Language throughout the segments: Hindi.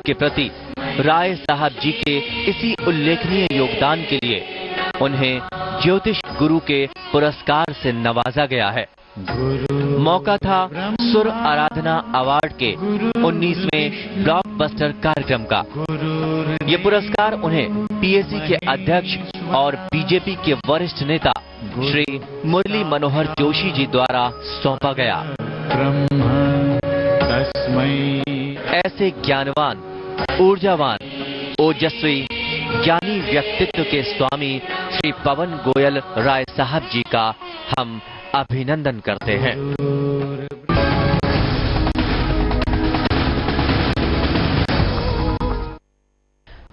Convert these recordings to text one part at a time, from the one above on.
के प्रति राय साहब जी के इसी उल्लेखनीय योगदान के लिए उन्हें ज्योतिष गुरु के पुरस्कार से नवाजा गया है। मौका था सुर आराधना अवार्ड के 19वें ब्लॉकबस्टर कार्यक्रम का। ये पुरस्कार उन्हें पीएसी के अध्यक्ष और बीजेपी के वरिष्ठ नेता श्री मुरली मनोहर जोशी जी द्वारा सौंपा गया। ऐसे ज्ञानवान, ऊर्जावान, ओजस्वी, ज्ञानी व्यक्तित्व के स्वामी श्री पवन गोयल राय साहब जी का हम अभिनंदन करते हैं।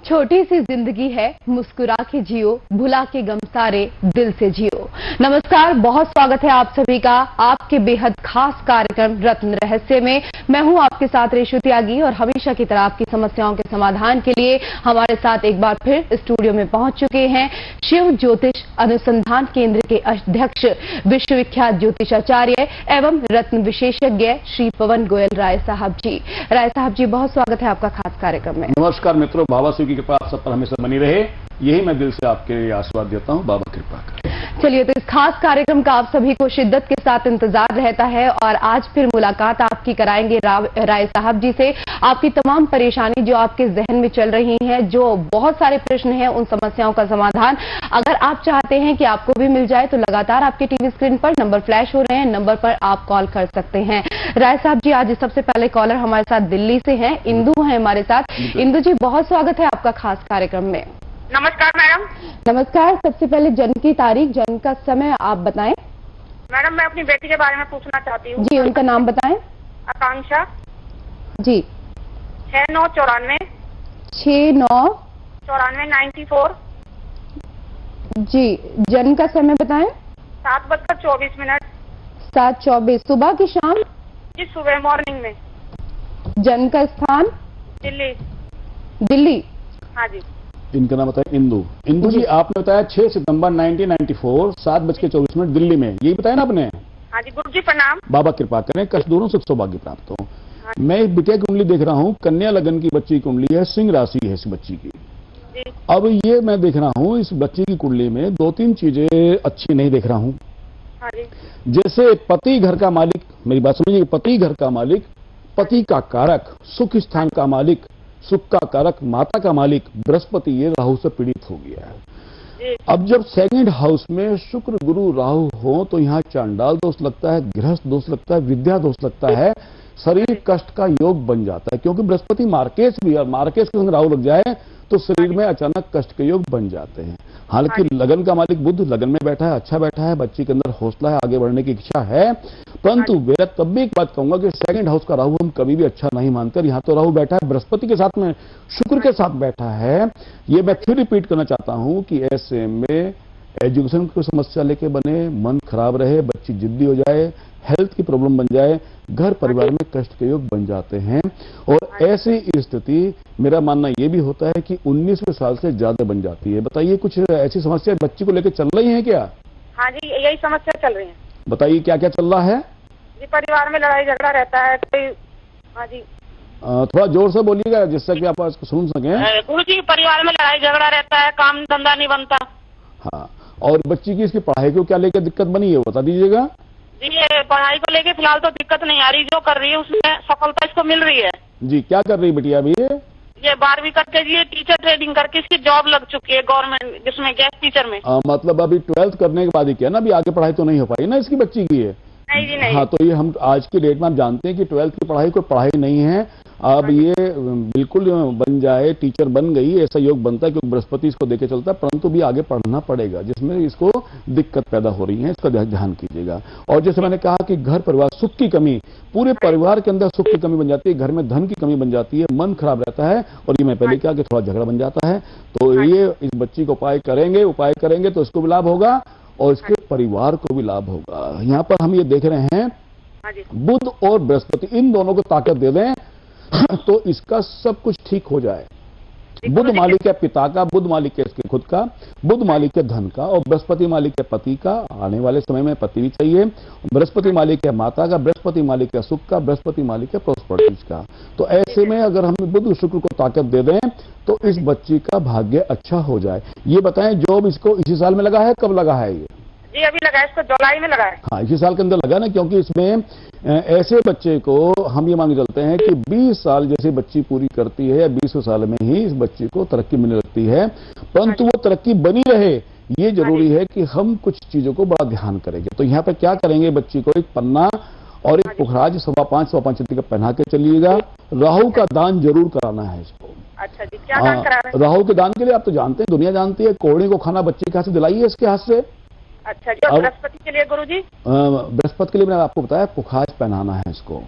छोटी सी जिंदगी है, मुस्कुरा के जियो, भुला के गम सारे दिल से जियो। नमस्कार, बहुत स्वागत है आप सभी का आपके बेहद खास कार्यक्रम रत्न रहस्य में। मैं हूं आपके साथ रेशु त्यागी और हमेशा की तरह आपकी समस्याओं के समाधान के लिए हमारे साथ एक बार फिर स्टूडियो में पहुंच चुके हैं शिव ज्योतिष अनुसंधान केंद्र के अध्यक्ष, विश्वविख्यात ज्योतिषाचार्य एवं रत्न विशेषज्ञ श्री पवन गोयल राय साहब जी। राय साहब जी, बहुत स्वागत है आपका खास कार्यक्रम में। नमस्कार मित्रों, बाबा शिव की कृपा आप सब पर हमेशा बनी रहे, यही मैं दिल से आपके लिए आशीर्वाद देता हूँ। बाबा कृपा करें। चलिए, तो इस खास कार्यक्रम का आप सभी को शिद्दत के साथ इंतजार रहता है और आज फिर मुलाकात आपकी कराएंगे राय साहब जी से। आपकी तमाम परेशानी जो आपके जहन में चल रही हैं, जो बहुत सारे प्रश्न हैं, उन समस्याओं का समाधान अगर आप चाहते हैं कि आपको भी मिल जाए तो लगातार आपके टीवी स्क्रीन पर नंबर फ्लैश हो रहे हैं, नंबर पर आप कॉल कर सकते हैं। राय साहब जी, आज सबसे पहले कॉलर हमारे साथ दिल्ली से हैं, इंदु है हमारे साथ। इंदु जी, बहुत स्वागत है आपका खास कार्यक्रम में। नमस्कार मैडम। नमस्कार। सबसे पहले जन्म की तारीख, जन्म का समय आप बताएं। मैडम, मैं अपनी बेटी के बारे में पूछना चाहती हूँ। जी, उनका नाम बताएं। आकांक्षा। जी। 6994। 6994 94। जी। जन्म का समय बताएं। 7:24। 7:24 सुबह की शाम? जी, सुबह मॉर्निंग में। जन्म का स्थान? दिल्ली। दिल्ली। हाँ जी। इनका नाम बताया इंदु। इंदु जी, आपने बताया 6 सितंबर 1994 7:24 दिल्ली में, यही बताया ना आपने? हाँ जी। गुरु जी प्रणाम। बाबा कृपा करें, कष्ट दूरों सुख सौभाग्य प्राप्त हो। मैं एक बिटिया की कुंडली देख रहा हूँ, कन्या लगन की बच्ची की कुंडली है, सिंह राशि है इस बच्ची की। जी। अब ये मैं देख रहा हूँ इस बच्ची की कुंडली में 2-3 चीजें अच्छी नहीं देख रहा हूँ। हाँ जी। जैसे पति घर का मालिक, मेरी बात समझिए, पति घर का मालिक, पति का कारक, सुख स्थान का मालिक, सुख का कारक, माता का मालिक बृहस्पति, ये राहु से पीड़ित हो गया है। अब जब सेकंड हाउस में शुक्र गुरु राहु हो तो यहाँ चांडाल दोष लगता है, गृहस्थ दोष लगता है, विद्या दोष लगता है, शरीर कष्ट का योग बन जाता है, क्योंकि बृहस्पति मार्केश भी है, मार्केश के संग राहु लग जाए तो शरीर में अचानक कष्ट के योग बन जाते हैं। हालांकि लगन का मालिक बुध लगन में बैठा है, अच्छा बैठा है, बच्ची के अंदर हौसला है, आगे बढ़ने की इच्छा है, परंतु मेरा तब भी एक बात कहूंगा कि सेकंड हाउस का राहु हम कभी भी अच्छा नहीं मानते। यहाँ तो राहु बैठा है बृहस्पति के साथ में, शुक्र के साथ बैठा है। ये मैं फिर रिपीट करना चाहता हूँ कि ऐसे में एजुकेशन की समस्या लेके बने, मन खराब रहे, बच्ची जिद्दी हो जाए, हेल्थ की प्रॉब्लम बन जाए, घर परिवार में कष्ट के योग बन जाते हैं। और ऐसी स्थिति मेरा मानना ये भी होता है कि 19वें साल से ज्यादा बन जाती है। बताइए, कुछ ऐसी समस्या बच्ची को लेकर चल रही है क्या? हाँ जी, यही समस्या चल रही है। बताइए क्या क्या चल रहा है? जी, परिवार में लड़ाई झगड़ा रहता है कोई। हाँ जी। थोड़ा जोर से बोलिएगा जिससे कि आप इसको सुन सकें। गुरु जी, परिवार में लड़ाई झगड़ा रहता है, काम धंधा नहीं बनता। हाँ, और बच्ची की इसकी पढ़ाई को क्या लेकर दिक्कत बनी है बता दीजिएगा। जी, ये पढ़ाई को लेके फिलहाल तो दिक्कत नहीं आ रही, जो कर रही है उसमें सफलता इसको मिल रही है। जी, क्या कर रही है बिटिया अभी? ये 12वीं करके ये टीचर ट्रेनिंग करके इसकी जॉब लग चुकी है गवर्नमेंट, जिसमें गेस्ट टीचर में। मतलब अभी 12th करने के बाद ही किया ना, अभी आगे पढ़ाई तो नहीं हो पाई ना इसकी बच्ची की है? नहीं जी, नहीं। हाँ, तो ये हम आज की डेट में आप जानते हैं कि 12th की पढ़ाई कोई पढ़ाई नहीं है। अब ये बिल्कुल बन जाए, टीचर बन गई, ऐसा योग बनता है क्योंकि बृहस्पति इसको देके चलता है, परंतु भी आगे पढ़ना पड़ेगा, जिसमें इसको दिक्कत पैदा हो रही है, इसका ध्यान कीजिएगा। और जैसे मैंने कहा कि घर परिवार सुख की कमी, पूरे परिवार के अंदर सुख की कमी बन जाती है, घर में धन की कमी बन जाती है, मन खराब रहता है, और ये मैं पहले कहा कि थोड़ा झगड़ा बन जाता है। तो ये इस बच्ची को उपाय करेंगे तो इसको भी लाभ होगा और इसके परिवार को भी लाभ होगा। यहाँ पर हम ये देख रहे हैं बुध और बृहस्पति, इन दोनों को ताकत दे दें तो इसका सब कुछ ठीक हो जाए। बुध मालिक है पिता का, बुध मालिक है इसके खुद का, बुध मालिक है धन का, और बृहस्पति मालिक है पति का। आने वाले समय में पति भी चाहिए। बृहस्पति मालिक है माता का, बृहस्पति मालिक है सुख का, बृहस्पति मालिक है प्रॉस्पेरिटीज का। तो ऐसे में अगर हम बुध शुक्र को ताकत दे दें तो इस बच्ची का भाग्य अच्छा हो जाए। ये बताएं जॉब इसको इसी साल में लगा है, कब लगा है ये? जी अभी लगा है, इसको जुलाई में लगा है। हाँ, इसी साल के अंदर लगा ना, क्योंकि इसमें ऐसे बच्चे को हम ये मान के चलते हैं कि 20 साल जैसे बच्ची पूरी करती है, 20वें साल में ही इस बच्ची को तरक्की मिलने लगती है। परंतु वो तरक्की बनी रहे ये जरूरी है कि हम कुछ चीजों को बड़ा ध्यान करेंगे। तो यहाँ पे क्या करेंगे, बच्ची को एक पन्ना और एक पुखराज 5.25 इंच का पहना के चलिएगा। राहु का दान जरूर कराना है इसको। अच्छा जी, क्या दान करा रहे हैं? राहु के दान के लिए आप तो जानते हैं, दुनिया जानती है, कोड़े को खाना बच्चे के हाथ से दिलाइए इसके हाथ से। अच्छा जी, और बृहस्पति के लिए गुरुजी? बृहस्पति के लिए मैंने आपको बताया पुखाज पहनाना है इसको।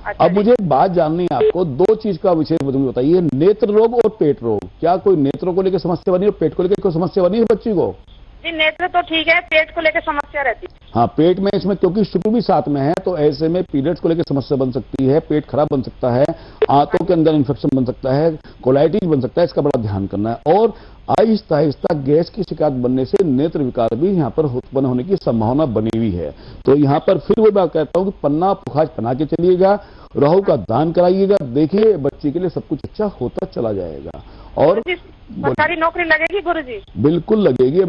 अच्छा अब मुझे एक बात जाननी है आपको, 2 चीज का विशेष बताइए, नेत्र रोग और पेट रोग। क्या कोई नेत्रों को लेकर समस्या बनी और पेट को लेकर कोई समस्या बनी है बच्ची को? जी नेत्र तो ठीक है, पेट को लेकर समस्या रहती है। हाँ, पेट में इसमें क्योंकि शुक्र भी साथ में है तो ऐसे में पीरियड्स को लेकर समस्या बन सकती है, पेट खराब बन सकता है, आंतों के अंदर इन्फेक्शन बन सकता है, कोलाइटिस बन सकता है। इसका बड़ा ध्यान करना है। और आहिस्ता आहिस्ता गैस की शिकायत बनने से नेत्र विकार भी यहाँ पर उत्पन्न होने की संभावना बनी हुई है। तो यहाँ पर फिर वो बात कहता हूँ कि पन्ना पुखाज पहना के चलिएगा, राहु का दान कराइएगा, देखिए बच्ची के लिए सब कुछ अच्छा होता चला जाएगा। और सरकारी नौकरी लगेगी गुरुजी? बिल्कुल लगेगी।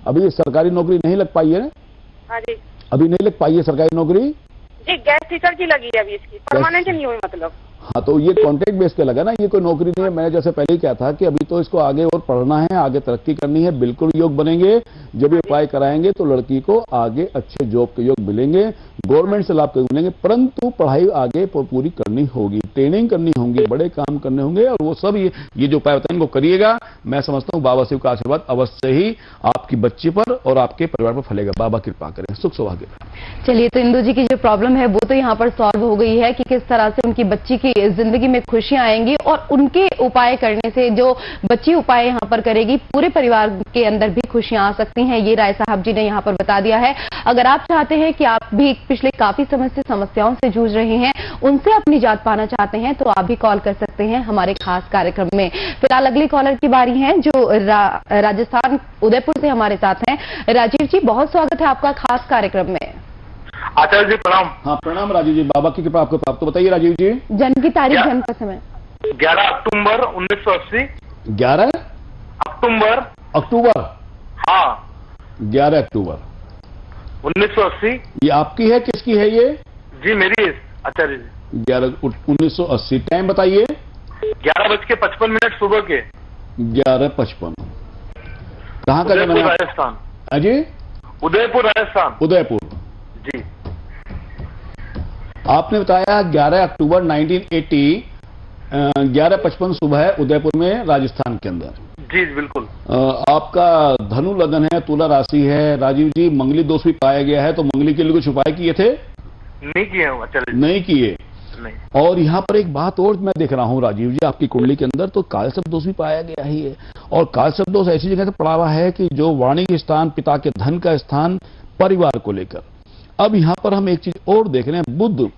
अभी सरकारी नौकरी नहीं लग पाई है। हाँ जी, अभी नहीं लग पाई है सरकारी नौकरी जी। गैस टीचर की लगी है अभी, इसकी परमानेंट नहीं हुई मतलब। हाँ, तो ये कॉन्ट्रैक्ट बेस पे लगा ना, ये कोई नौकरी नहीं है। मैंने जैसे पहले ही कहा था कि अभी तो इसको आगे और पढ़ना है, आगे तरक्की करनी है। बिल्कुल योग बनेंगे जब ये उपाय कराएंगे तो लड़की को आगे अच्छे जॉब के योग मिलेंगे, गवर्नमेंट से लाभ के मिलेंगे। परंतु पढ़ाई आगे पूरी करनी होगी, ट्रेनिंग करनी होगी, बड़े काम करने होंगे। और वो सब ये जो उपाय बताएंगे वो करिएगा। मैं समझता हूँ बाबा शिव का आशीर्वाद अवश्य ही आपकी बच्ची पर और आपके परिवार पर फलेगा। बाबा कृपा करें, सुख सौभाग्य। चलिए, तो इंदु जी की जो प्रॉब्लम है वो तो यहाँ पर सॉल्व हो गई है कि किस तरह से उनकी बच्ची की जिंदगी में खुशियां आएंगी और उनके उपाय करने से जो बच्ची उपाय यहाँ पर करेगी पूरे परिवार के अंदर भी खुशियां आ सकती हैं। ये राय साहब जी ने यहाँ पर बता दिया है। अगर आप चाहते हैं कि आप भी पिछले काफी समय से समस्याओं से जूझ रहे हैं, उनसे अपनी जात पाना चाहते हैं, तो आप भी कॉल कर सकते हैं हमारे खास कार्यक्रम में। फिलहाल अगली कॉलर की बारी है जो राजस्थान उदयपुर से हमारे साथ हैं। राजीव जी, बहुत स्वागत है आपका खास कार्यक्रम में। आचार्य जी प्रणाम। हाँ प्रणाम राजीव जी, बाबा की कृपा आपको प्राप्त। तो बताइए राजीव जी, जन्म की तारीख, जन्म का समय? 11 अक्टूबर 1980। 11 अक्टूबर? हाँ, 11 अक्टूबर 1980। ये आपकी है, किसकी है ये? जी मेरी है आचार्य जी। 1980। टाइम बताइए। 11:55 सुबह के। 11:55। कहाँ का जन्म है? राजस्थान। अजय? उदयपुर राजस्थान। उदयपुर जी। आपने बताया 11 अक्टूबर 1980, 11:55 सुबह है उदयपुर में राजस्थान के अंदर। जी बिल्कुल। आपका धनु लगन है, तुला राशि है। राजीव जी, मंगली दोष भी पाया गया है, तो मंगली के लिए कुछ उपाय किए थे? नहीं किए हूँ आचार्य जी। नहीं किए। नहीं। और यहाँ पर एक बात और मैं देख रहा हूँ राजीव जी, आपकी कुंडली के अंदर तो कालसर्प दोष भी पाया गया ही है। और कालसर्प दोष ऐसी जगह से पड़ा हुआ है कि जो वाणी के स्थान, पिता के धन का स्थान, परिवार को लेकर। अब यहाँ पर हम एक चीज और देख रहे हैं, बुध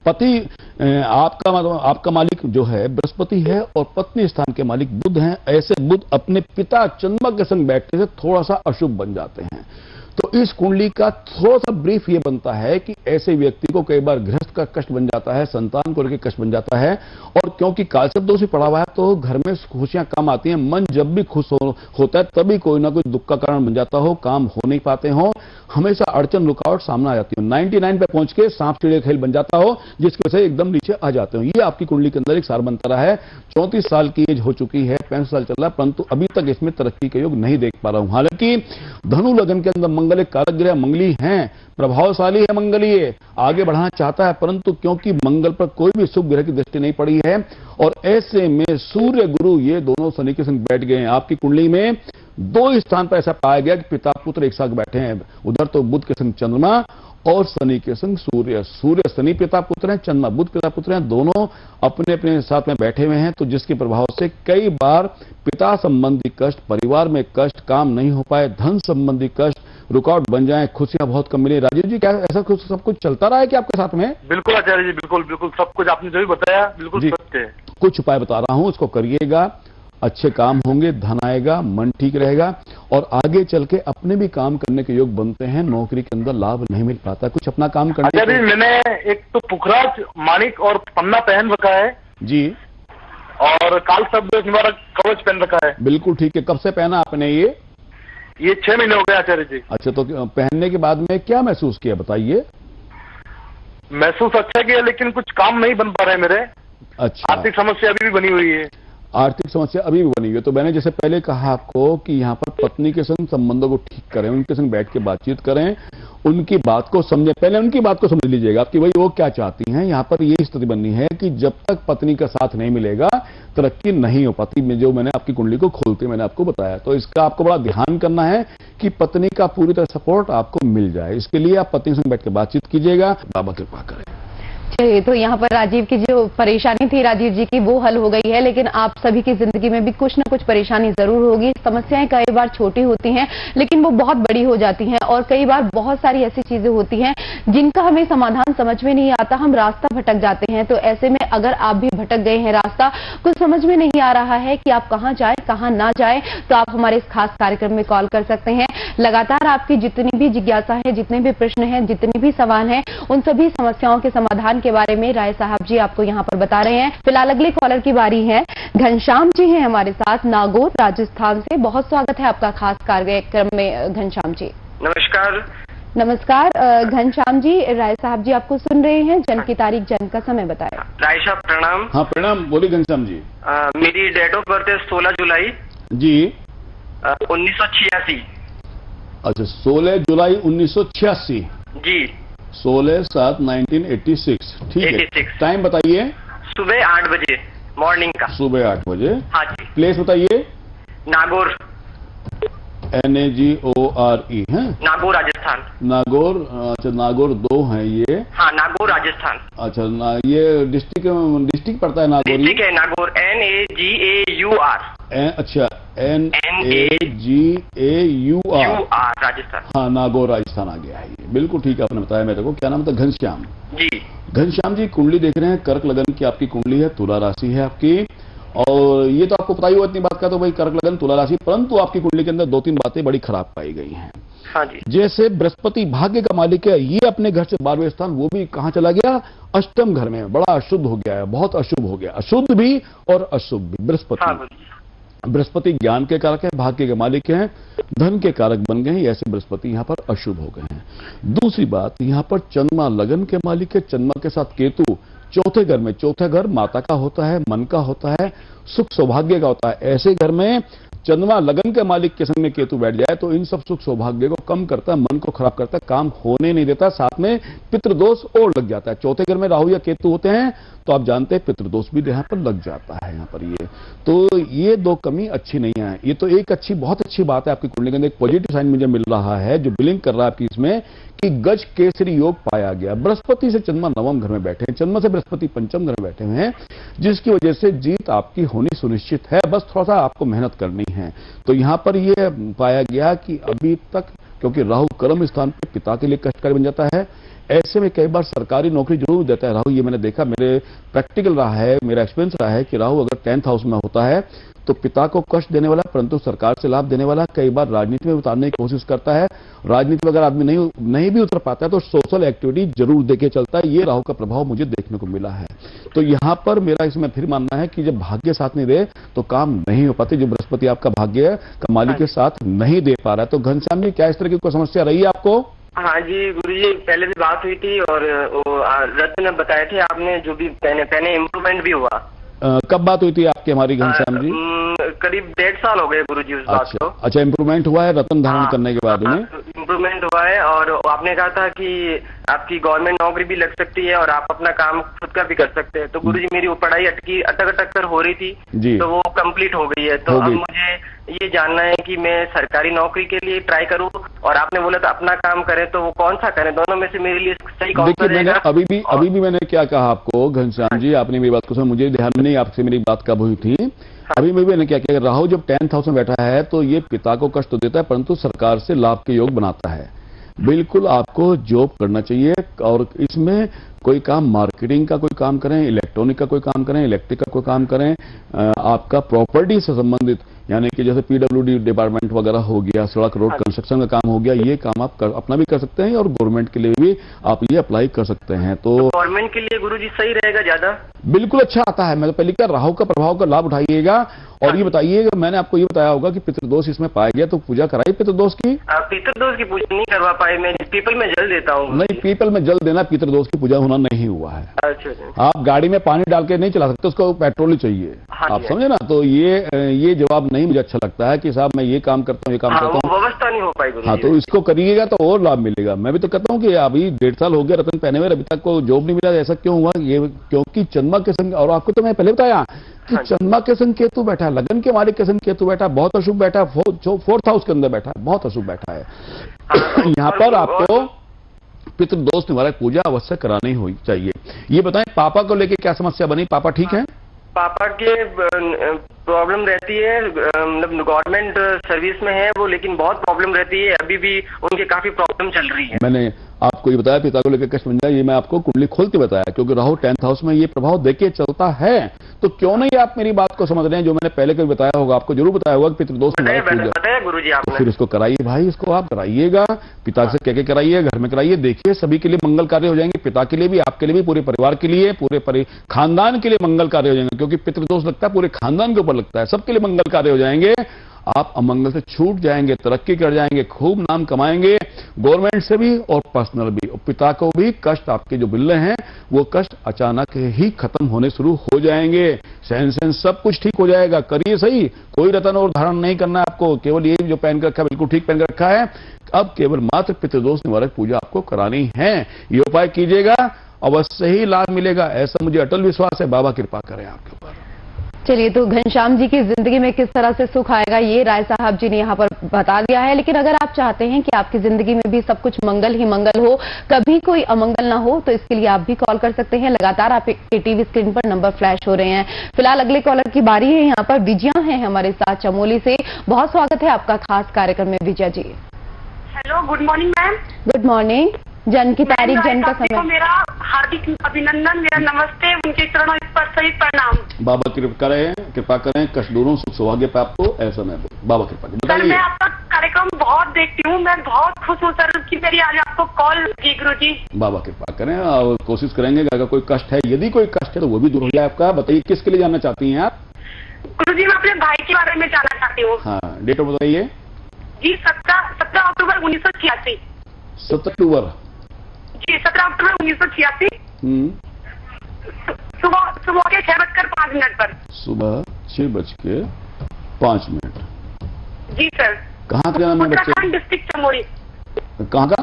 पति आपका मालिक जो है बृहस्पति है और पत्नी स्थान के मालिक बुध हैं। ऐसे बुध अपने पिता चंद्रमा के संग बैठने से थोड़ा सा अशुभ बन जाते हैं। तो इस कुंडली का थोड़ा सा ब्रीफ ये बनता है कि ऐसे व्यक्ति को कई बार गृहस्थ का कष्ट बन जाता है, संतान को लेकर कष्ट बन जाता है। और क्योंकि कालसर्प दोष भी पड़ा हुआ है तो घर में खुशियां कम आती हैं। मन जब भी खुश होता है तभी कोई ना कोई दुख का कारण बन जाता हो, काम हो नहीं पाते हो, हमेशा अड़चन रुकावट सामने आ जाती हो, 99 पे पहुंच के सांप चिड़िया खेल बन जाता हो, जिसकी वजह से एकदम नीचे आ जाते हो। ये आपकी कुंडली के अंदर एक सार बनता रहा है। 34 साल की एज हो चुकी है, 65 साल चल रहा है, परंतु अभी तक इसमें तरक्की का योग नहीं देख पा रहा हूं। हालांकि धनु लगन के अंदर मंगल एक कारक ग्रह मंगली है, प्रभावशाली है मंगल, ये आगे बढ़ाना चाहता है, परंतु क्योंकि मंगल पर कोई भी शुभ ग्रह की दृष्टि नहीं पड़ी है और ऐसे में सूर्य गुरु ये दोनों शनि के संग बैठ गए हैं। आपकी कुंडली में 2 स्थान पर ऐसा पाया गया कि पिता पुत्र एक साथ बैठे हैं। उधर तो बुध के संग चंद्रमा और शनि के संग सूर्य। सूर्य शनि पिता पुत्र हैं, चंद्रमा बुध पिता पुत्र हैं, दोनों अपने अपने साथ में बैठे हुए हैं। तो जिसके प्रभाव से कई बार पिता संबंधी कष्ट, परिवार में कष्ट, काम नहीं हो पाए, धन संबंधी कष्ट, रुकावट बन जाए, खुशियां बहुत कम मिले। राजीव जी, क्या ऐसा कुछ सब कुछ चलता रहा है कि आपके साथ में? बिल्कुल आचार्य जी, बिल्कुल बिल्कुल सब कुछ आपने जो भी बताया बिल्कुल सत्य है। कुछ उपाय बता रहा हूं, उसको करिएगा। अच्छे काम होंगे, धन आएगा, मन ठीक रहेगा और आगे चल के अपने भी काम करने के योग बनते हैं। नौकरी के अंदर लाभ नहीं मिल पाता, कुछ अपना काम करने अच्छा जी, मैंने एक तो पुखराज माणिक और पन्ना पहन रखा है जी, और काल शब्द निवारक कवच पहन रखा है। बिल्कुल ठीक है। कब से पहना आपने ये? 6 महीने हो गए आचार्य जी। अच्छा, तो पहनने के बाद में क्या महसूस किया बताइए? महसूस अच्छा किया, लेकिन कुछ काम नहीं बन पा रहे मेरे। अच्छा, आर्थिक समस्या अभी भी बनी हुई है। आर्थिक समस्या अभी भी बनी हुई है। तो मैंने जैसे पहले कहा आपको कि यहाँ पर पत्नी के संग संबंधों को ठीक करें, उनके संग बैठ के बातचीत करें, उनकी बात को समझें। पहले उनकी बात को समझ लीजिएगा कि भाई वो क्या चाहती हैं। यहाँ पर ये स्थिति बननी है कि जब तक पत्नी का साथ नहीं मिलेगा तरक्की नहीं हो पाती। जो मैंने आपकी कुंडली को खोलते मैंने आपको बताया, तो इसका आपको बड़ा ध्यान करना है कि पत्नी का पूरी तरह सपोर्ट आपको मिल जाए। इसके लिए आप पत्नी से बैठ के बातचीत कीजिएगा, बाबा कृपा करें। चलिए, तो यहाँ पर राजीव की जो परेशानी थी राजीव जी की वो हल हो गई है, लेकिन आप सभी की जिंदगी में भी कुछ ना कुछ परेशानी जरूर होगी। समस्याएं कई बार छोटी होती हैं लेकिन वो बहुत बड़ी हो जाती हैं, और कई बार बहुत सारी ऐसी चीजें होती हैं जिनका हमें समाधान समझ में नहीं आता, हम रास्ता भटक जाते हैं। तो ऐसे में अगर आप भी भटक गए हैं, रास्ता कुछ समझ में नहीं आ रहा है कि आप कहाँ जाए कहाँ ना जाए, तो आप हमारे इस खास कार्यक्रम में कॉल कर सकते हैं। लगातार आपकी जितनी भी जिज्ञासा है, जितने भी प्रश्न हैं, जितने भी सवाल हैं, उन सभी समस्याओं के समाधान के बारे में राय साहब जी आपको यहाँ पर बता रहे हैं। फिलहाल अगले कॉलर की बारी है। घनश्याम जी हैं हमारे साथ नागौर राजस्थान से। बहुत स्वागत है आपका खास कार्यक्रम में घनश्याम जी। नमस्कार। नमस्कार घनश्याम जी, राय साहब जी आपको सुन रहे हैं। जन्म की तारीख, जन्म का समय बताएं। राय साहब प्रणाम। हाँ प्रणाम, बोलिए घनश्याम जी। मेरी डेट ऑफ बर्थ है 16 जुलाई जी 1986। अच्छा, 16 जुलाई 1986 जी। 16/7/1986, ठीक है। 86। टाइम बताइए। सुबह 8 बजे मॉर्निंग का। सुबह 8 बजे। हाँ जी। प्लेस बताइए। नागौर। NAGORE है। नागौर राजस्थान। नागौर। अच्छा, नागौर 2 है ये। हाँ, नागौर राजस्थान। अच्छा, ये डिस्ट्रिक्ट पड़ता है नागौर। डिस्ट्रिक्ट है नागौर, NAGAUR। अच्छा, NAGAUR राजस्थान। हाँ, नागौर राजस्थान आ गया है ये। बिल्कुल ठीक है, आपने बताया मेरे को। क्या नाम था? घनश्याम जी। घनश्याम जी, कुंडली देख रहे हैं, कर्क लगन की आपकी कुंडली है, तुला राशि है आपकी। और ये तो आपको पता ही हुआ इतनी बात का, तो भाई कर्क लगन तुला राशि, परंतु आपकी कुंडली के अंदर 2-3 बातें बड़ी खराब पाई गई हैं। हाँ जी। जैसे बृहस्पति भाग्य का मालिक है, ये अपने घर से 12वें स्थान, वो भी कहां चला गया? अष्टम घर में। बड़ा अशुद्ध हो गया है, बहुत अशुभ हो गया, अशुद्ध भी और अशुभ भी। बृहस्पति ज्ञान के कारक है, भाग्य के मालिक हैं, धन के कारक बन गए हैं, ऐसे बृहस्पति यहां पर अशुभ हो गए हैं। दूसरी बात, यहां पर चंद्रमा लगन के मालिक है, चंद्रमा के साथ केतु चौथे घर में। चौथा घर माता का होता है, मन का होता है, सुख सौभाग्य का होता है। ऐसे घर में चंद्रमा लगन के मालिक के संग में केतु बैठ जाए तो इन सब सुख सौभाग्य को कम करता है, मन को खराब करता है, काम होने नहीं देता, साथ में पितृदोष और लग जाता है। चौथे घर में राहु या केतु होते हैं तो आप जानते हैं पितृदोष भी यहाँ पर लग जाता है। यहाँ पर ये तो ये 2 कमी अच्छी नहीं है। ये तो एक अच्छी, बहुत अच्छी बात है आपकी कुंडली के अंदर। एक पॉजिटिव साइन मुझे मिल रहा है जो बिलिंग कर रहा है आपकी इसमें, कि गज केसरी योग पाया गया। बृहस्पति से चंद्रमा 9वें घर में बैठे हैं, चंद्रमा से बृहस्पति 5वें घर में बैठे हुए हैं, जिसकी वजह से जीत आपकी होनी सुनिश्चित है। बस थोड़ा सा आपको मेहनत करनी है। तो यहां पर यह पाया गया कि अभी तक, क्योंकि राहु कर्म स्थान पर पिता के लिए कष्टकारी बन जाता है, ऐसे में कई बार सरकारी नौकरी जरूर देता है राहु। ये मैंने देखा, मेरे प्रैक्टिकल रहा है, मेरा एक्सपीरियंस रहा है कि राहु अगर 10th हाउस में होता है तो पिता को कष्ट देने वाला, परंतु सरकार से लाभ देने वाला, कई बार राजनीति में उतारने की कोशिश करता है। राजनीति में अगर आदमी नहीं भी उतर पाता है तो सोशल एक्टिविटी जरूर देके चलता है। ये राहु का प्रभाव मुझे देखने को मिला है। तो यहां पर मेरा इसमें फिर मानना है कि जब भाग्य साथ नहीं दे तो काम नहीं हो पाते। जो बृहस्पति आपका भाग्य का मालिक के साथ नहीं दे पा रहा है। तो घनश्याम जी, क्या इस तरह की कोई समस्या रही है आपको? हाँ जी गुरुजी, पहले भी बात हुई थी और रत्न बताए थे आपने, जो भी पहले इम्प्रूवमेंट भी हुआ। कब बात हुई थी आपकी हमारी घनश्याम जी? करीब 1.5 साल हो गए गुरुजी उस बात को। अच्छा, इम्प्रूवमेंट हुआ है रत्न धारण करने के बाद में? इम्प्रूवमेंट हुआ है, और आपने कहा था कि आपकी गवर्नमेंट नौकरी भी लग सकती है और आप अपना काम खुद का भी कर सकते हैं। तो गुरुजी, मेरी वो पढ़ाई अटक कर हो रही थी जी, तो वो कंप्लीट हो गई है। तो अब मुझे ये जानना है कि मैं सरकारी नौकरी के लिए ट्राई करूं, और आपने बोला था अपना काम करें, तो वो कौन सा करें? दोनों में से मेरे लिए सही कौन सा रहेगा? अभी भी मैंने क्या कहा आपको घनश्याम जी, आपने मेरी बात को सुना, मुझे ध्यान में नहीं आपसे मेरी बात कब हुई थी। अभी मैं मैंने क्या किया, राहु जब 10th हाउस में बैठा है तो ये पिता को कष्ट देता है, परंतु सरकार से लाभ के योग बनाता है। बिल्कुल आपको जॉब करना चाहिए, और इसमें कोई काम मार्केटिंग का कोई काम करें, इलेक्ट्रॉनिक का कोई काम करें, इलेक्ट्रिक का कोई काम करें, आपका प्रॉपर्टी से संबंधित यानी कि जैसे पीडब्ल्यूडी डिपार्टमेंट वगैरह हो गया, सड़क रोड कंस्ट्रक्शन का काम हो गया, ये काम आप अपना भी कर सकते हैं और गवर्नमेंट के लिए भी आप ये अप्लाई कर सकते हैं। तो गवर्नमेंट के लिए गुरुजी सही रहेगा ज्यादा? बिल्कुल अच्छा आता है। मैं तो पहले क्या, राहु का प्रभाव का लाभ उठाइएगा। और ये बताइएगा, मैंने आपको ये बताया होगा कि पितृदोष इसमें पाया गया, तो पूजा कराई पितृदोष की? पितृदोष की पूजा नहीं करवा पाए, मैं पीपल में जल देता हूँ। नहीं, पीपल में जल देना पितृदोष की पूजा होना नहीं हुआ है। अच्छा। आप गाड़ी में पानी डाल के नहीं चला सकते, उसको पेट्रोल ही चाहिए। आप समझे ना? तो ये जवाब नहीं मुझे अच्छा लगता है कि साहब मैं ये काम करता हूँ, ये काम करता हूँ, व्यवस्था नहीं हो पाई। हाँ, तो इसको करिएगा तो और लाभ मिलेगा। मैं भी तो कहता हूँ कि अभी 1.5 साल हो गया रतन पहने हुए, अभी तक को जॉब नहीं मिला। ऐसा क्यों हुआ? ये क्योंकि चंद्रमा के संग, और आपको तो मैं पहले बताया कि चंद्रमा के संग केतु बैठा है, लगन के मालिक के संग केतु बैठा, बहुत अशुभ बैठा, जो 4th हाउस के अंदर बैठा है, बहुत अशुभ बैठा है। यहाँ पर आपको पितृदोष निवारक पूजा अवश्य करानी हुई चाहिए। ये बताएं, पापा को लेके क्या समस्या बनी? पापा ठीक है? पापा के प्रॉब्लम रहती है, मतलब गवर्नमेंट सर्विस में है वो, लेकिन बहुत प्रॉब्लम रहती है, अभी भी उनके काफी प्रॉब्लम चल रही है। मैंने आपको ये बताया पिता को लेकर कष्ट बन जाए, ये मैं आपको कुंडली खोल के बताया, क्योंकि राहु 10th हाउस में ये प्रभाव देके चलता है। तो क्यों नहीं आप मेरी बात को समझ रहे हैं? जो मैंने पहले कभी बताया होगा, आपको जरूर बताया होगा कि पितृदोष बताया गुरुजी आपने। फिर इसको कराइए भाई, इसको आप कराइएगा, पिता से कह के कराइए, घर में कराइए। देखिए सभी के लिए मंगल कार्य हो जाएंगे, पिता के लिए भी, आपके लिए भी, पूरे परिवार के लिए, पूरे खानदान के लिए मंगल कार्य हो जाएंगे। क्योंकि पितृदोष लगता है पूरे खानदान के ऊपर लगता है, सबके लिए मंगल कार्य हो जाएंगे। आप अमंगल से छूट जाएंगे, तरक्की कर जाएंगे, खूब नाम कमाएंगे, गवर्नमेंट से भी और पर्सनल भी। और पिता को भी कष्ट आपके जो मिल रहे हैं वो कष्ट अचानक ही खत्म होने शुरू हो जाएंगे। सहन सब कुछ ठीक हो जाएगा। करिए सही, कोई रतन और धारण नहीं करना है आपको, केवल ये जो पहन कर रखा है बिल्कुल ठीक पहन कर रखा है। अब केवल मात्र पितृदोष निवारक पूजा आपको करानी है। ये उपाय कीजिएगा, अवश्य ही लाभ मिलेगा, ऐसा मुझे अटल विश्वास है। बाबा कृपा करें आपके ऊपर। चलिए, तो घनश्याम जी की जिंदगी में किस तरह से सुख आएगा ये राय साहब जी ने यहाँ पर बता दिया है। लेकिन अगर आप चाहते हैं कि आपकी जिंदगी में भी सब कुछ मंगल ही मंगल हो, कभी कोई अमंगल ना हो, तो इसके लिए आप भी कॉल कर सकते हैं। लगातार आपके टीवी स्क्रीन पर नंबर फ्लैश हो रहे हैं। फिलहाल अगले कॉलर की बारी है। यहाँ पर विजया है हमारे साथ चमोली से। बहुत स्वागत है आपका खास कार्यक्रम में Vijaya ji. Hello, good morning ma'am. Good morning. जन्म की तारीख, जन्म का समय। मेरा हार्दिक अभिनंदन, मेरा नमस्ते, उनके चरणों पर सही प्रणाम। बाबा कृपा करें, कष्ट दूरों, सुख सौभाग्य प्राप्त हो, ऐसा मैं बाबा कृपा करें। सर, मैं आपका कार्यक्रम बहुत देखती हूँ, मैं बहुत खुश हूँ सर कि मेरी आज आपको कॉल की। गुरु जी बाबा कृपा करें, और कोशिश करेंगे अगर कोई कष्ट है, यदि कोई कष्ट है तो वो भी दूर हो जाए आपका। बताइए किसके लिए जानना चाहती हैं आप? गुरु जी, मैं अपने भाई के बारे में जानना चाहती हूँ। हाँ, डेट ऑफ बताइए जी। 17 अक्टूबर 1986। 17 अक्टूबर जी, 17 अक्टूबर 1986। सुबह के 6:05 पर। सुबह 6:05। जी सर। कहाँ का नाम है बच्चे? उत्तराखंड डिस्ट्रिक्ट चमोली। कहाँ का?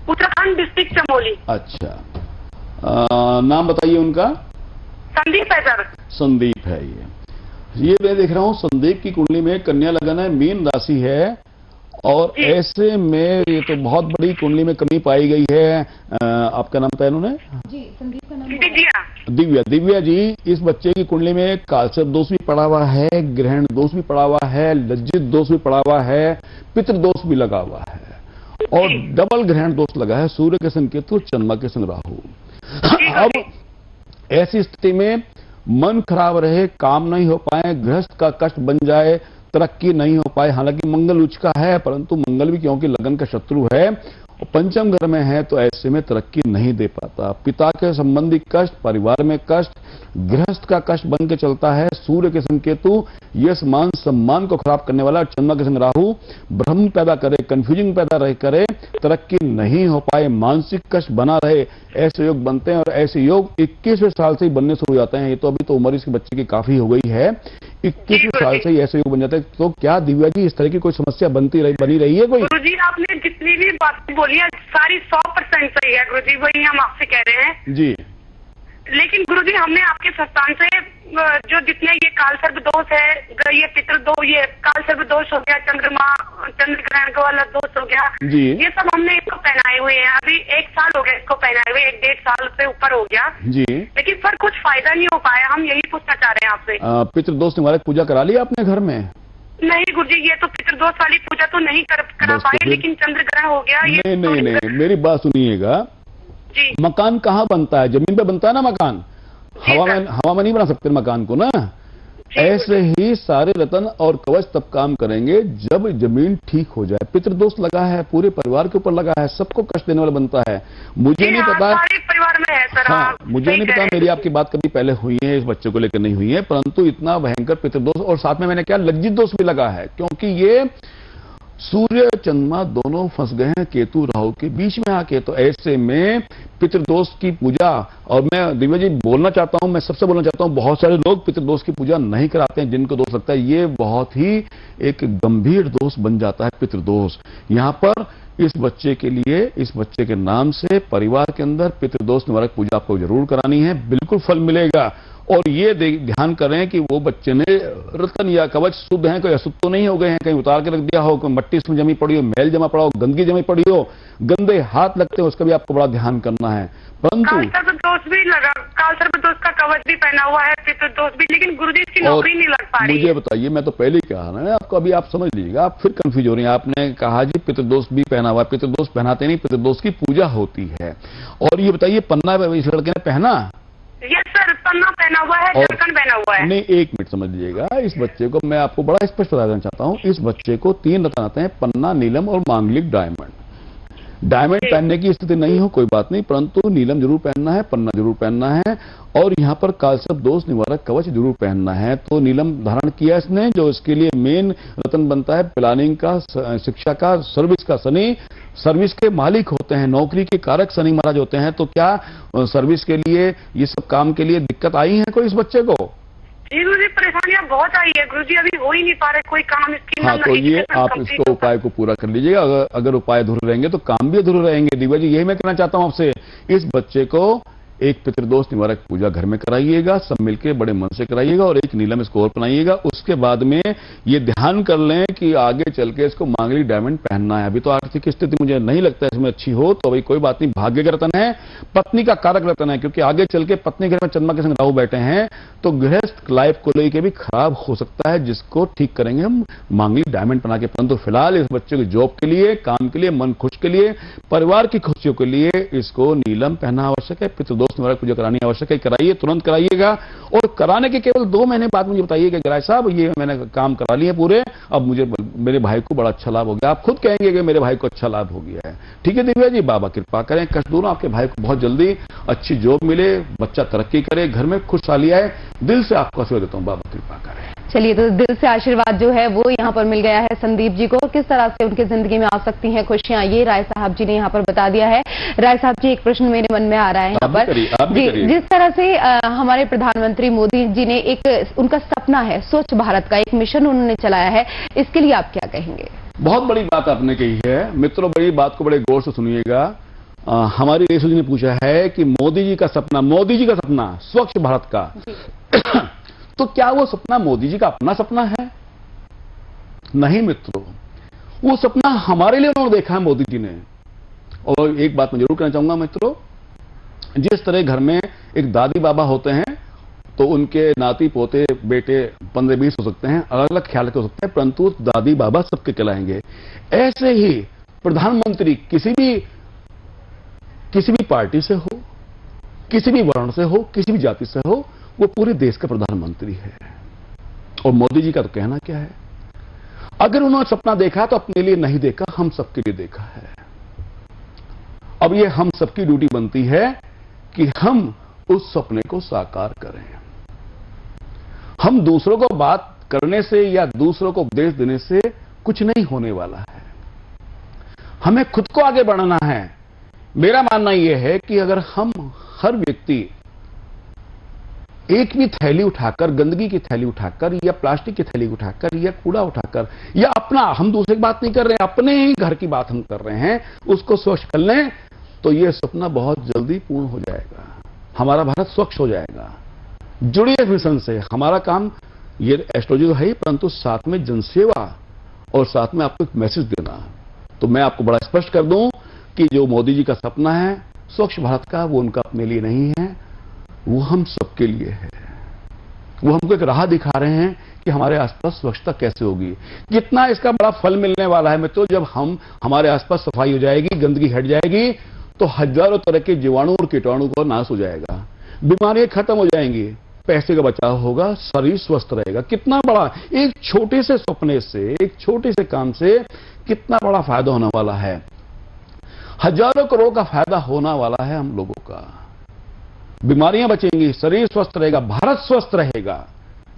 उत्तराखंड डिस्ट्रिक्ट चमोली। अच्छा, नाम बताइए उनका। संदीप है सर। संदीप है ये मैं देख रहा हूँ। संदीप की कुंडली में कन्या लगन है, मीन राशि है, और ऐसे में ये तो बहुत बड़ी कुंडली में कमी पाई गई है। आपका नाम बताया उन्होंने? जी, संदीप का नाम दिव्या। दिव्या जी, इस बच्चे की कुंडली में कालसर्प दोष भी पड़ा हुआ है, ग्रहण दोष भी पड़ा हुआ है, लज्जित दोष भी पड़ा हुआ है, पितृदोष भी लगा हुआ है, और डबल ग्रहण दोष लगा है, सूर्य के संग केतु, चंद्रमा के संग राहु। अब ऐसी स्थिति में मन खराब रहे, काम नहीं हो पाए, गृहस्थ का कष्ट बन जाए, तरक्की नहीं हो पाए। हालांकि मंगल उच्च का है, परंतु मंगल भी क्योंकि लगन का शत्रु है और पंचम घर में है, तो ऐसे में तरक्की नहीं दे पाता। पिता के संबंधी कष्ट, परिवार में कष्ट, गृहस्थ का कष्ट बन के चलता है। सूर्य के संग केतु यश मान सम्मान को खराब करने वाला, चंद्रमा के संग राहु भ्रम पैदा करे, कंफ्यूजन पैदा करे, तरक्की नहीं हो पाए, मानसिक कष्ट बना रहे, ऐसे योग बनते हैं। और ऐसे योग 21वें साल से ही बनने शुरू हो जाते हैं। ये तो अभी तो उम्र इसके बच्चे की काफी हो गई है, 21वें साल से ही ऐसे योग बन जाते हैं। तो क्या दिव्या जी इस तरह की कोई समस्या बनी रही है कोई? गुरुजी, आपने जितनी भी बातें बोली है सारी 100% सही है गुरुजी, वही हम आपसे कह रहे हैं जी। लेकिन गुरुजी, हमने आपके संस्थान से जो जितने ये कालसर्प दोष है, ये पितृदोष, ये कालसर्प दोष हो गया, चंद्र ग्रहण का वाला दोष हो गया जी, ये सब हमने इसको पहनाए हुए हैं। अभी 1 साल हो गया इसको पहनाए हुए, 1-1.5 साल से ऊपर हो गया जी। लेकिन सर कुछ फायदा नहीं हो पाया। हम यही पूछना चाह रहे हैं आपसे। पितृदोष निवारक पूजा करा ली आपने घर में? नहीं गुरुजी, ये तो पितृदोष वाली पूजा तो नहीं करा पाए, लेकिन चंद्र ग्रहण हो गया। नहीं, मेरी बात सुनिएगा। जी। मकान कहाँ बनता है? जमीन पे बनता है ना मकान, हवा में नहीं बना सकते मकान को ना। ऐसे ही सारे रतन और कवच तब काम करेंगे जब जमीन ठीक हो जाए। पितृदोष लगा है, पूरे परिवार के ऊपर लगा है, सबको कष्ट देने वाला बनता है। मुझे नहीं पता, परिवार में है सर। हाँ, मुझे नहीं पता मेरी आपकी बात कभी पहले हुई है इस बच्चे को लेकर नहीं हुई है, परंतु इतना भयंकर पितृदोष, और साथ में मैंने क्या लज्जित दोष भी लगा है, क्योंकि ये सूर्य चंद्रमा दोनों फंस गए हैं केतु राहु के बीच में आके। तो ऐसे में पितृदोष की पूजा, और मैं दिव्या जी बोलना चाहता हूं, मैं सबसे बोलना चाहता हूं, बहुत सारे लोग पितृदोष की पूजा नहीं कराते हैं, जिनको दोष लगता है। ये बहुत ही एक गंभीर दोष बन जाता है पितृदोष। यहां पर इस बच्चे के लिए, इस बच्चे के नाम से परिवार के अंदर पितृदोष निवारक पूजा आपको जरूर करानी है, बिल्कुल फल मिलेगा। और ये ध्यान करें कि वो बच्चे ने रतन या कवच शुद्ध हैं, कोई अशुद्ध तो नहीं हो गए हैं, कहीं उतार के रख दिया हो, कोई मट्टी इसमें जमी पड़ी हो, मैल जमा पड़ा हो, गंदगी जमी पड़ी हो, गंदे हाथ लगते हो, उसका भी आपको बड़ा ध्यान करना है। परंतु दोष भी लगा, काल सर्पदोष का कवच भी पहना हुआ है, पितृदोष भी, लेकिन गुरुजी इसकी नौकरी नहीं लग पा रही। मुझे बताइए, मैं तो पहले ही कहा ना आपको, अभी आप समझ लीजिएगा, आप फिर कंफ्यूज हो रही हैं। आपने कहा जी पितृदोष भी पहना हुआ है, पितृदोष पहनाते नहीं, पितृदोष की पूजा होती है। और ये बताइए, पन्ना इस लड़के ने पहना? यस सर, पन्ना पहना हुआ है, जरकन पहना हुआ है। नहीं, एक मिनट समझ लीजिएगा, इस बच्चे को मैं आपको बड़ा स्पष्ट बता देना चाहता हूं। इस बच्चे को 3 रतन आते हैं, पन्ना, नीलम और मांगलिक डायमंड। डायमंड पहनने की स्थिति नहीं हो कोई बात नहीं, परंतु नीलम जरूर पहनना है, पन्ना जरूर पहनना है, और यहाँ पर कालसर्प दोष निवारक कवच जरूर पहनना है। तो नीलम धारण किया इसने, जो इसके लिए मेन रतन बनता है, प्लानिंग का, शिक्षा का, सर्विस का। शनि सर्विस के मालिक होते हैं, नौकरी के कारक शनि महाराज होते हैं। तो क्या सर्विस के लिए, ये सब काम के लिए दिक्कत आई है कोई इस बच्चे को? जी गुरुजी, परेशानियां बहुत आई है गुरुजी, अभी हो ही नहीं पा रहे कोई काम इसकी। हाँ, तो ये आप इसको उपाय को पूरा कर लीजिएगा। अगर उपाय अधूरे रहेंगे तो काम भी अधूरे रहेंगे। दिव्या जी, यही मैं कहना चाहता हूं आपसे, इस बच्चे को एक पितृदोष निवारक पूजा घर में कराइएगा, सब मिलकर बड़े मन से कराइएगा, और एक नीलम स्कोर बनाइएगा। उसके बाद में ये ध्यान कर लें कि आगे चल के इसको मांगलिक डायमंड पहनना है। अभी तो आर्थिक स्थिति मुझे नहीं लगता है इसमें अच्छी हो, तो अभी कोई बात नहीं, भाग्य का रतन है, पत्नी का कारक रतन है, क्योंकि आगे चल के पत्नी घर में चंद्रमा के संग राहु बैठे हैं, तो गृहस्थ लाइफ को लेकर भी खराब हो सकता है, जिसको ठीक करेंगे हम मांगलिक डायमंड बना के। परंतु फिलहाल इस बच्चे को जॉब के लिए, काम के लिए, मन खुश के लिए, परिवार की खुशियों के लिए इसको नीलम पहनना आवश्यक है, पितृदोष निवारक पूजा करानी आवश्यक है। कराइए, तुरंत कराइएगा। और कराने के केवल 2 महीने बाद मुझे बताइए कि गराज साहब ये मैंने काम करा लिए पूरे, अब मुझे, मेरे भाई को बड़ा अच्छा लाभ हो गया। आप खुद कहेंगे कि मेरे भाई को अच्छा लाभ हो गया है। ठीक है दिव्या जी, बाबा कृपा करें, कष्ट दूर आपके भाई को बहुत जल्दी अच्छी जॉब मिले, बच्चा तरक्की करे, घर में खुशहाली आए। दिल से आपको आशीर्वाद देता हूं, बाबा कृपा करें। चलिए, तो दिल से आशीर्वाद जो है वो यहाँ पर मिल गया है संदीप जी को। किस तरह से उनकी जिंदगी में आ सकती हैं खुशियां, ये राय साहब जी ने यहाँ पर बता दिया है। राय साहब जी, एक प्रश्न मेरे मन में आ रहा है यहाँ पर जी, जिस तरह से हमारे प्रधानमंत्री मोदी जी ने एक, उनका सपना है स्वच्छ भारत का, एक मिशन उन्होंने चलाया है, इसके लिए आप क्या कहेंगे? बहुत बड़ी बात आपने कही है मित्रों, बड़ी बात को बड़े गौर से सुनिएगा। हमारी रेशु जी ने पूछा है कि मोदी जी का सपना स्वच्छ भारत का तो क्या वो सपना मोदी जी का अपना सपना है? नहीं मित्रों, वो सपना हमारे लिए उन्होंने देखा है मोदी जी ने। और एक बात मैं जरूर कहना चाहूंगा मित्रों, जिस तरह घर में एक दादी बाबा होते हैं, तो उनके नाती पोते बेटे 15-20 हो सकते हैं, अलग अलग ख्याल के हो सकते हैं, परंतु दादी बाबा सबके कहलाएंगे। ऐसे ही प्रधानमंत्री किसी भी पार्टी से हो, किसी भी वर्ण से हो, किसी भी जाति से हो, वो पूरे देश का प्रधानमंत्री है। और मोदी जी का तो कहना क्या है, अगर उन्होंने सपना देखा तो अपने लिए नहीं देखा, हम सबके लिए देखा है। अब ये हम सबकी ड्यूटी बनती है कि हम उस सपने को साकार करें। हम दूसरों को बात करने से या दूसरों को उपदेश देने से कुछ नहीं होने वाला है, हमें खुद को आगे बढ़ाना है। मेरा मानना यह है कि अगर हम हर व्यक्ति एक भी थैली उठाकर, गंदगी की थैली उठाकर या प्लास्टिक की थैली उठाकर या कूड़ा उठाकर, या अपना, हम दूसरे की बात नहीं कर रहे हैं, अपने ही घर की बात हम कर रहे हैं, उसको स्वच्छ कर लें, तो यह सपना बहुत जल्दी पूर्ण हो जाएगा। हमारा भारत स्वच्छ हो जाएगा। जुड़िए मिशन से। हमारा काम ये एस्ट्रोलॉजी तो है ही, परंतु साथ में जनसेवा और साथ में आपको एक मैसेज देना। तो मैं आपको बड़ा स्पष्ट कर दूं कि जो मोदी जी का सपना है स्वच्छ भारत का, वो उनका अपने लिए नहीं है, वो हम सबके लिए है। वो हमको एक राह दिखा रहे हैं कि हमारे आसपास स्वच्छता कैसे होगी। कितना इसका बड़ा फल मिलने वाला है मित्रों, जब हमारे आसपास सफाई हो जाएगी, गंदगी हट जाएगी, तो हजारों तरह के जीवाणु और कीटाणु का नाश हो जाएगा, बीमारियां खत्म हो जाएंगी, पैसे का बचाव होगा, शरीर स्वस्थ रहेगा। कितना बड़ा एक छोटे से सपने से, एक छोटे से काम से कितना बड़ा फायदा होने वाला है। हजारों करोड़ का फायदा होने वाला है हम लोगों का। बीमारियां बचेंगी, शरीर स्वस्थ रहेगा, भारत स्वस्थ रहेगा।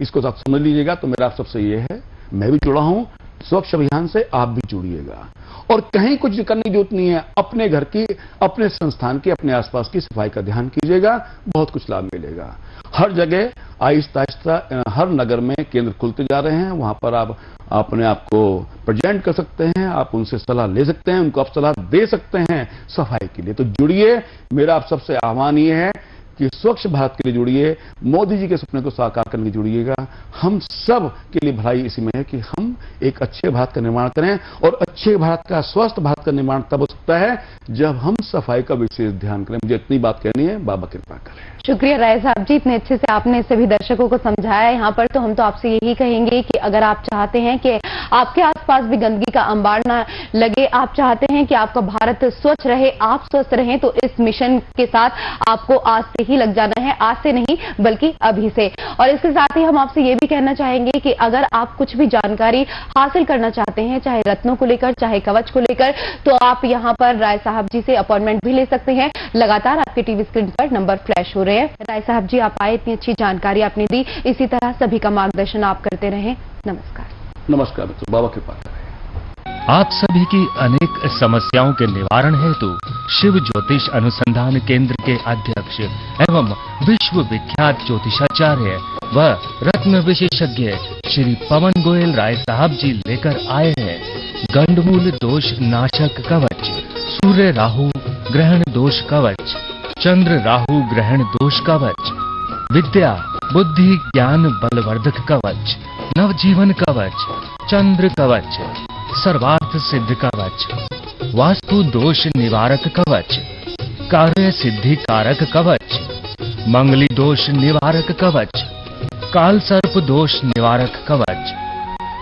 इसको आप समझ लीजिएगा। तो मेरा आप सबसे ये है, मैं भी जुड़ा हूं स्वच्छ अभियान से, आप भी जुड़िएगा। और कहीं कुछ करने की जरूरत नहीं है, अपने घर की, अपने संस्थान की, अपने आसपास की सफाई का ध्यान कीजिएगा, बहुत कुछ लाभ मिलेगा। हर जगह आहिस्ता आहिस्ता हर नगर में केंद्र खुलते जा रहे हैं, वहां पर आप अपने आप को प्रेजेंट कर सकते हैं, आप उनसे सलाह ले सकते हैं, उनको आप सलाह दे सकते हैं सफाई के लिए। तो जुड़िए, मेरा आप सबसे आह्वान ये है कि स्वच्छ भारत के लिए जुड़िए, मोदी जी के सपने को साकार करने के लिए जुड़िएगा। हम सब के लिए भलाई इसी में है कि हम एक अच्छे भारत का निर्माण करें, और अच्छे भारत का, स्वस्थ भारत का निर्माण तब हो सकता है जब हम सफाई का विशेष ध्यान करें। मुझे इतनी बात कहनी है, बाबा कृपा करें। शुक्रिया राय साहब जी, इतने अच्छे से आपने सभी दर्शकों को समझाया यहाँ पर। तो हम तो आपसे यही कहेंगे कि अगर आप चाहते हैं कि आपके आसपास भी गंदगी का अंबार ना लगे, आप चाहते हैं कि आपका भारत स्वच्छ रहे, आप स्वस्थ रहें, तो इस मिशन के साथ आपको आज से ही लग जाना है। आज से नहीं बल्कि अभी से। और इसके साथ ही हम आपसे ये भी कहना चाहेंगे कि अगर आप कुछ भी जानकारी हासिल करना चाहते हैं, चाहे रत्नों को लेकर, चाहे कवच को लेकर, तो आप यहाँ पर राय साहब जी से अपॉइंटमेंट भी ले सकते हैं। लगातार आपके टीवी स्क्रीन पर नंबर फ्लैश हो रहे हैं। राय साहब जी, आप आए, इतनी अच्छी जानकारी आपने दी, इसी तरह सभी का मार्गदर्शन आप करते रहें। नमस्कार। नमस्कार दोस्तों, बाबा कृपा करें। आप सभी की अनेक समस्याओं के निवारण हेतु शिव ज्योतिष अनुसंधान केंद्र के अध्यक्ष एवं विश्व विख्यात ज्योतिषाचार्य व रत्न विशेषज्ञ श्री पवन गोयल राय साहब जी लेकर आए हैं गंडमूल दोष नाशक कवच, सूर्य राहु ग्रहण दोष कवच, चंद्र राहु ग्रहण दोष कवच, विद्या बुद्धि ज्ञान बलवर्धक कवच, नवजीवन कवच, चंद्र कवच, सर्वार्थ सिद्ध कवच, वास्तु दोष निवारक कवच, कार्य सिद्धि कारक कवच, मंगली दोष निवारक कवच, काल सर्प दोष निवारक कवच,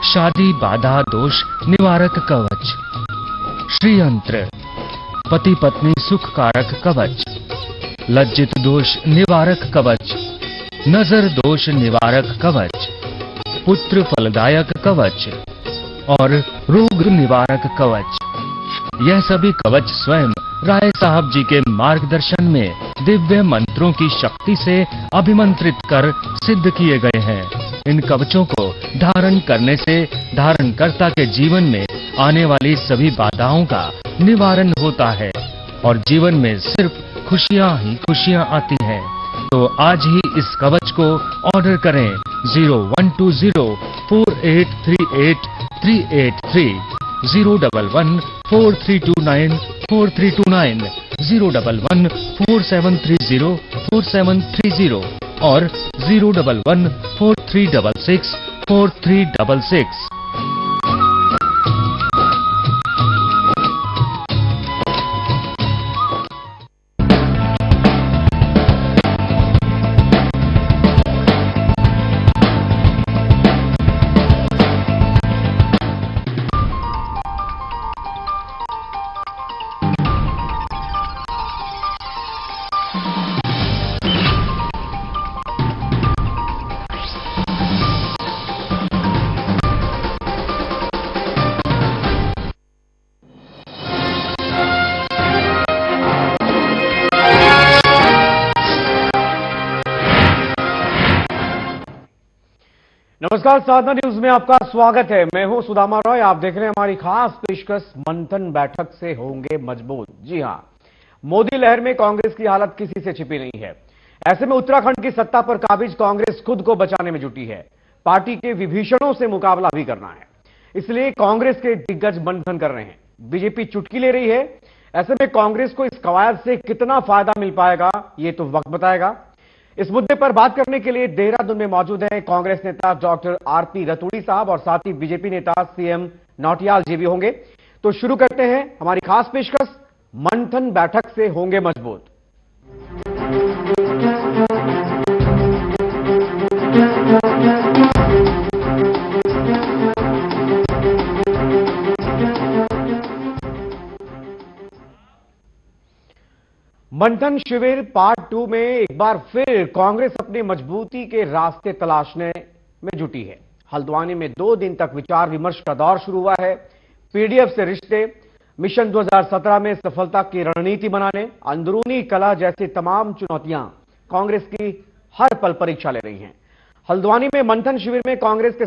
शादी बाधा दोष निवारक कवच, श्रीयंत्र पति पत्नी सुख कारक कवच, लज्जित दोष निवारक कवच, नजर दोष निवारक कवच, पुत्र फलदायक कवच और रोग निवारक कवच। यह सभी कवच स्वयं राय साहब जी के मार्गदर्शन में दिव्य मंत्रों की शक्ति से अभिमंत्रित कर सिद्ध किए गए हैं। इन कवचों को धारण करने से धारणकर्ता के जीवन में आने वाली सभी बाधाओं का निवारण होता है और जीवन में सिर्फ खुशियां ही खुशियां आती हैं। तो आज ही इस कवच को ऑर्डर करें 0120483833 01143294329 01147304730 और 01143664366। नमस्कार, साधना न्यूज में आपका स्वागत है। मैं हूं सुदामा रॉय। आप देख रहे हैं हमारी खास पेशकश मंथन बैठक से होंगे मजबूत। जी हां, मोदी लहर में कांग्रेस की हालत किसी से छिपी नहीं है। ऐसे में उत्तराखंड की सत्ता पर काबिज कांग्रेस खुद को बचाने में जुटी है। पार्टी के विभीषणों से मुकाबला भी करना है, इसलिए कांग्रेस के दिग्गज मंथन कर रहे हैं। बीजेपी चुटकी ले रही है। ऐसे में कांग्रेस को इस कवायद से कितना फायदा मिल पाएगा, ये तो वक्त बताएगा। इस मुद्दे पर बात करने के लिए देहरादून में मौजूद हैं कांग्रेस नेता डॉक्टर आरपी रतूड़ी साहब और साथ ही बीजेपी नेता सीएम नौटियाल जी भी होंगे। तो शुरू करते हैं हमारी खास पेशकश, मंथन बैठक से होंगे मजबूत। मंथन शिविर पार्ट 2 में एक बार फिर कांग्रेस अपनी मजबूती के रास्ते तलाशने में जुटी है। हल्द्वानी में 2 दिन तक विचार विमर्श का दौर शुरू हुआ है। पीडीएफ से रिश्ते, मिशन 2017 में सफलता की रणनीति बनाने, अंदरूनी कला जैसी तमाम चुनौतियां कांग्रेस की हर पल परीक्षा ले रही हैं। हल्द्वानी में मंथन शिविर में कांग्रेस के